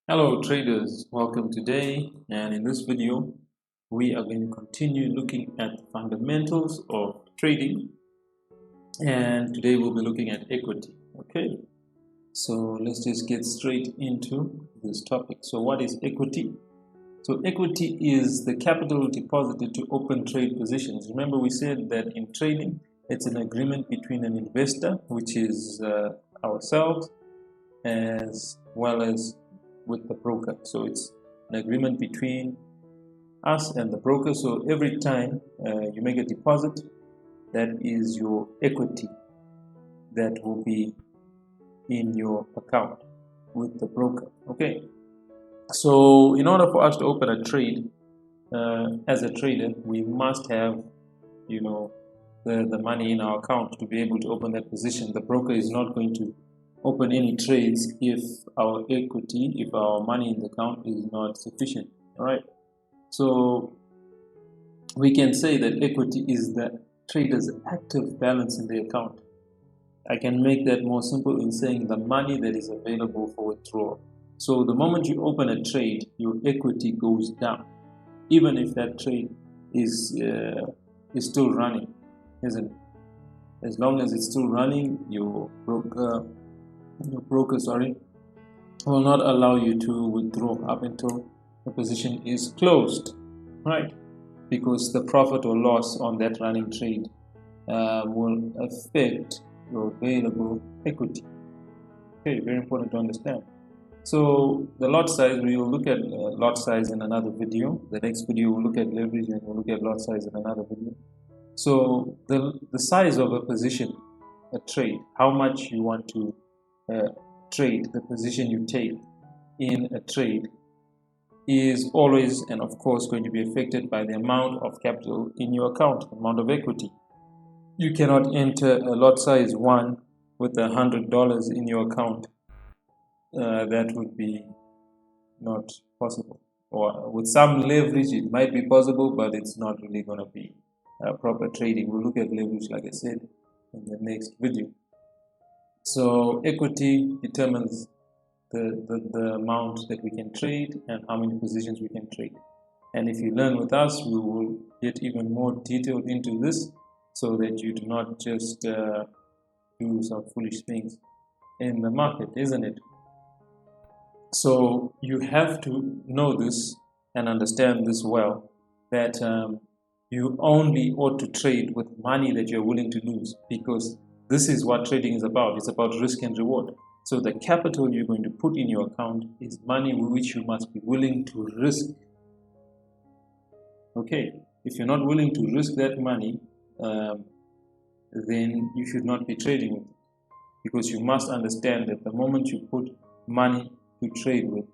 Hello traders, welcome today, and in this video we are going to continue looking at the fundamentals of trading, and today we'll be looking at equity. Okay, so let's just get straight into this topic. So what is equity? So equity is the capital deposited to open trade positions. Remember, we said that in trading it's an agreement between an investor, which is ourselves, as well as with the broker. So it's an agreement between us and the broker. So every time you make a deposit, that is your equity that will be in your account with the broker. Okay, so in order for us to open a trade as a trader, we must have the money in our account to be able to open that position. The broker is not going to open any trades if our equity, if our money in the account is not sufficient. All right, so we can say that equity is the trader's active balance in the account. I can make that more simple in saying the money that is available for withdrawal. So the moment you open a trade, your equity goes down, even if that trade is still running, isn't it? As long as it's still running, your broker will not allow you to withdraw up until the position is closed, right? Because the profit or loss on that running trade will affect your available equity. Okay, very important to understand. So the lot size, we will look at lot size in another video. The next video we'll look at leverage, and we'll look at lot size in another video. So the size of a position, a trade, how much you want to trade, the position you take in a trade, is always and of course going to be affected by the amount of capital in your account, amount of equity. You cannot enter a lot size 1 with $100 in your account. That would be not possible. Or with some leverage it might be possible, but it's not really going to be proper trading. We'll look at leverage, like I said, in the next video. So equity determines the amount that we can trade and how many positions we can trade. And if you learn with us, we will get even more detailed into this, so that you do not just do some foolish things in the market, isn't it? So you have to know this and understand this well, that you only ought to trade with money that you're willing to lose, because this is what trading is about. It's about risk and reward. So the capital you're going to put in your account is money which you must be willing to risk. Okay, if you're not willing to risk that money, then you should not be trading with it, because you must understand that the moment you put money to trade with,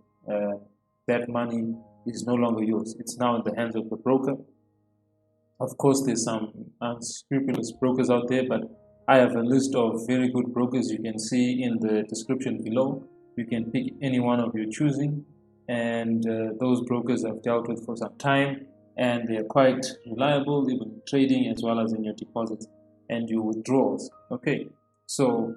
that money is no longer yours. It's now in the hands of the broker. Of course, there's some unscrupulous brokers out there, but I have a list of very good brokers. You can see in the description below. You can pick any one of your choosing, and those brokers I've dealt with for some time, and they are quite reliable, even in trading as well as in your deposits and your withdrawals. Okay, so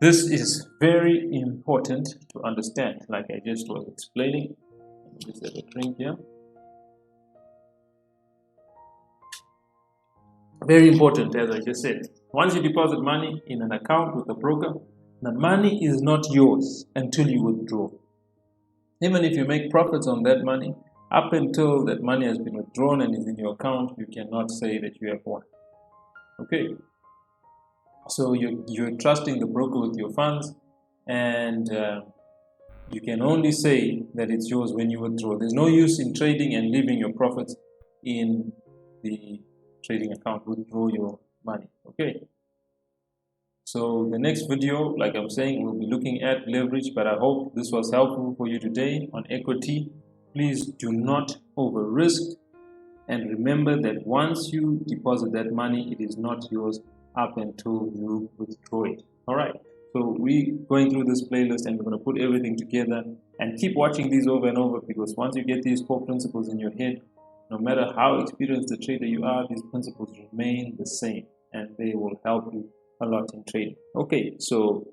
this is very important to understand, like I just was explaining. Let me just have a drink here. Very important, as I just said. Once you deposit money in an account with a broker, the money is not yours until you withdraw. Even if you make profits on that money, up until that money has been withdrawn and is in your account, you cannot say that you have won. Okay, so you're trusting the broker with your funds, and you can only say that it's yours when you withdraw. There's no use in trading and leaving your profits in the trading account. Withdraw your money. Okay, so the next video, like I'm saying, we'll be looking at leverage, but I hope this was helpful for you today on equity. Please do not over risk, and remember that once you deposit that money, it is not yours up until you withdraw it. All right, so we're going through this playlist, and we're going to put everything together, and keep watching these over and over, because once you get these 4 principles in your head, no matter how experienced a trader you are, these principles remain the same, and they will help you a lot in trading. Okay, so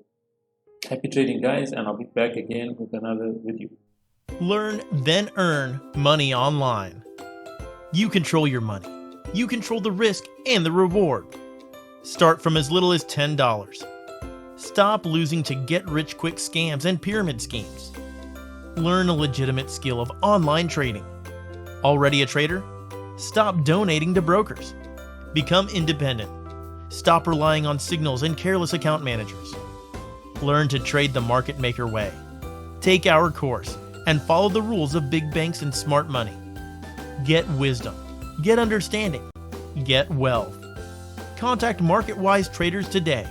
Happy trading, guys, and I'll be back again with another video. Learn, then earn money online. You control your money. You control the risk and the reward. Start from as little as $10. Stop losing to get-rich-quick scams and pyramid schemes. Learn a legitimate skill of online trading. Already a trader? Stop donating to brokers. Become independent. Stop relying on signals and careless account managers. Learn to trade the market maker way. Take our course and follow the rules of big banks and smart money. Get wisdom. Get understanding. Get wealth. Contact MarketWise Traders today.